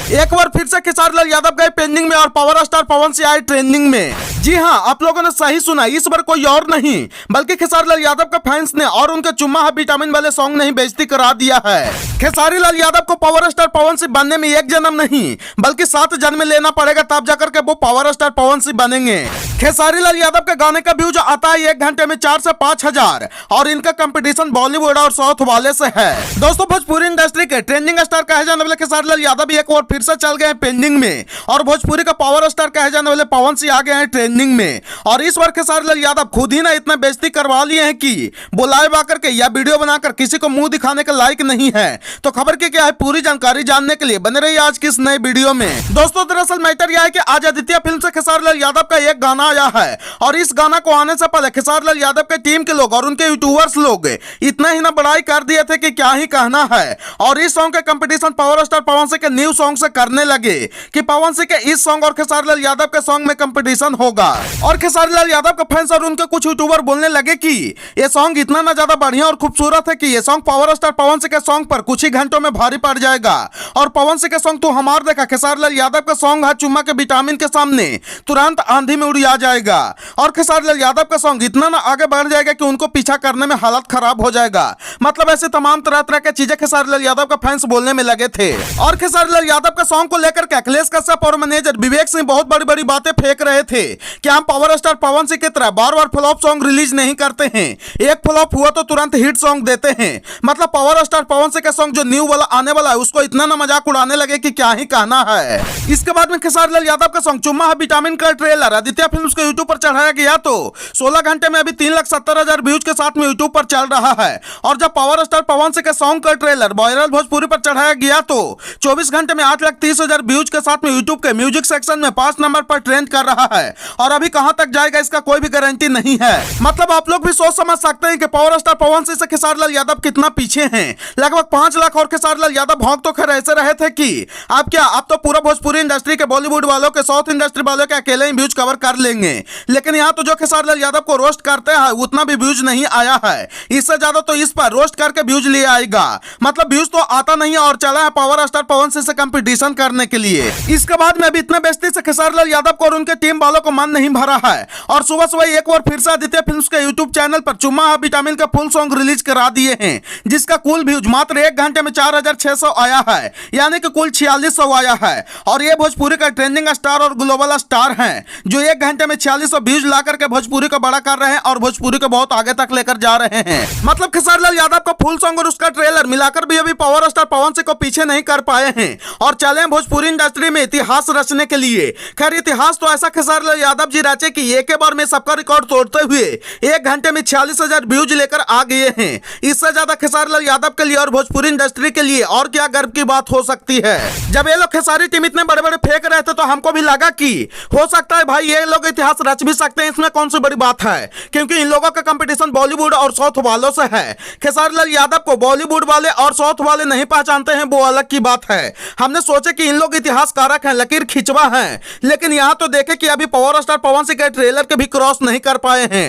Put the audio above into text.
एक बार फिर से खेसारी लाल यादव गए पेंडिंग में और पावर स्टार पवन सिंह आए ट्रेंडिंग में। जी हाँ, आप लोगों ने सही सुना, इस बार कोई और नहीं बल्कि खेसारी लाल यादव के फैंस ने और उनके चुम्मा है विटामिन वाले सॉन्ग ने ही बेइज्जती करा दिया है। खेसारी लाल यादव को पावर स्टार पवन सिंह बनने में एक जन्म नहीं बल्कि 7 जन्म लेना पड़ेगा, तब जाकर के वो पावर स्टार पवन सिंह बनेंगे। खेसारी लाल यादव के गाने का व्यूज आता है 1 घंटे में 4 से 5 हजार और इनका कंपटीशन बॉलीवुड और साउथ वाले से है। दोस्तों, भोजपुरी इंडस्ट्री के ट्रेंडिंग स्टार कहे जाने वाले खेसारी लाल यादव एक और फिर से चल गए हैं पेंडिंग में और भोजपुरी का पावर स्टार कहे जाने वाले पवन सिंह आ गए हैं ट्रेंडिंग में। और इस बार खेसारी लाल यादव खुद ही ना इतना बेइज्जती करवा लिए हैं कि वो लाइव आकर के या वीडियो बनाकर किसी को मुंह दिखाने के लायक नहीं है। तो खबर की क्या है, पूरी जानकारी जानने के लिए बने रहिए आज की इस नए वीडियो में। दोस्तों, दरअसल मैटर यह है कि आज आदित्य फिल्म से खेसारी लाल यादव का एक गाना आया है और इस गाना को आने से पहले खेसारी लाल यादव के टीम के लोग और उनके यूट्यूबर्स लोग इतना ही ना बड़ाई कर दिए थे कि क्या ही कहना है। और इस सॉन्ग के competition power star Pawan Singh के न्यू सॉन्ग से करने लगे कि पवन सिंह के इस सॉन्ग और खेसारी लाल यादव के सॉन्ग में कंपटीशन होगा। और खेसारी लाल यादव के फैंस और उनके कुछ यूट्यूबर बोलने लगे कि ये सॉन्ग इतना ना ज्यादा बढ़िया और खूबसूरत है कि ये song power star Pawan Singh के सॉन्ग पर कुछ ही घंटों में भारी पड़ जाएगा। और पवन सिंह के सॉन्ग तो हमार देखा, खेसारी लाल यादव का सॉन्ग है चुम्मा के विटामिन के सामने तुरंत आंधी में उड़ जाएगा। और खेसारी लाल यादव का सॉन्ग इतना ना आगे बढ़ जाएगा कि उनको पीछा करने में हालत खराब हो जाएगा। मतलब ऐसे तमाम तरह तरह की चीजें खेसारी लाल यादव का फैंस बोलने में लगे थे। और खेसारी लाल यादव के सॉन्ग को लेकर के अखिलेश कश्यप और मैनेजर विवेक सिंह बहुत बड़ी बड़ी बातें फेंक रहे थे कि हम पावर स्टार पवन सिंह की तरह बार बार फ्लॉप सॉन्ग रिलीज नहीं करते हैं, एक फ्लॉप हुआ तो तुरंत हिट सॉन्ग देते हैं। मतलब पावर स्टार पवन सिंह का सॉन्ग जो न्यू वाला आने वाला है उसको इतना ना मजाक उड़ाने लगे कि क्या ही कहना है। इसके बाद में खेसारी लाल यादव का सॉन्ग चुम्मा है विटामिन का ट्रेलर आदित्य फिल्म्स के यूट्यूब पर चढ़ाया गया तो 16 घंटे में अभी 3,70,000 व्यूज के साथ में यूट्यूब पर चल रहा है। और जब पावर स्टार पवन सिंह के सॉन्ग का ट्रेलर वायरल भोजपुरी पर चढ़ाया गया तो 24 घंटे में 8,30,000 व्यूज के साथ में यूट्यूब के म्यूजिक सेक्शन में 5 नंबर पर ट्रेंड कर रहा है। और अभी कहां तक जाएगा इसका कोई भी गारंटी नहीं है। मतलब आप लोग भी सोच समझ सकते हैं कि पावर स्टार पवन सिंह से खेसारी लाल यादव कितना पीछे हैं। लगभग 5 लाख और खेसारी लाल यादव भौंक तो खैर ऐसे रहे थे कि आप तो पूरा भोजपुरी इंडस्ट्री के बॉलीवुड वालों के साउथ इंडस्ट्री वालों के अकेले ही व्यूज कवर कर लेंगे। लेकिन यहाँ तो जो खेसारी लाल यादव को रोस्ट करते हैं उतना भी व्यूज नहीं आया है, इससे ज्यादा तो इस पर रोस्ट करके व्यूज ले आएगा। मतलब व्यूज तो आता नहीं है और चला है पावर स्टार पवन सिंह से कंपटीशन करने के लिए। इसके बाद में अभी इतने बेइज्जती से खेसारी लाल यादव को और उनके टीम वालों को मन नहीं भरा है और सुबह सुबह एक बार फिर से आदित्य फिल्म्स के यूट्यूब चैनल पर चुम्मा है विटामिन का फुल सॉन्ग रिलीज करा दिए हैं, जिसका कुल व्यूज मात्र 1 घंटे में 4,600 आया है, यानी कि कुल 4600 आया है। और ये भोजपुरी का ट्रेंडिंग स्टार और ग्लोबल स्टार हैं जो 1 घंटे में 4600 व्यूज ला करके भोजपुरी को बड़ा कर रहे हैं और भोजपुरी को बहुत आगे तक लेकर जा रहे हैं। मतलब खेसारी लाल यादव का फुल सॉन्ग और उसका ट्रेलर मिलाकर भी अभी पावर स्टार पवन सिंह को पीछे नहीं कर पाए हैं और चले भोजपुरी इंडस्ट्री में इतिहास रचने के लिए। खैर इतिहास तो ऐसा खेसारी लाल यादव जी रचे कि एक बार में सबका रिकॉर्ड तोड़ते हुए 1 घंटे में 46,000 व्यूज लेकर आ गए हैं। इससे ज्यादा खेसारी लाल यादव के लिए और भोजपुरी इंडस्ट्री के लिए और क्या गर्व की बात हो सकती है। जब ये लोग खेसारी टीम इतने बड़े बड़े फेंक रहे थे तो हमको भी लगा कि हो सकता है भाई ये लोग इतिहास रच भी सकते हैं, इसमें कौन सी बड़ी बात है, क्योंकि इन लोगों का कंपटीशन बॉलीवुड और साउथ वालों से है। खेसारी लाल यादव को बॉलीवुड वाले और साउथ वाले नहीं पहचानते हैं, वो अलग की बात है। हमने सोचे कि इन लोग इतिहास कारक हैं, लकीर खिंचवा हैं, लेकिन यहाँ तो देखे कि अभी पावर स्टार पवन सिंह के ट्रेलर के भी क्रॉस नहीं कर पाए हैं।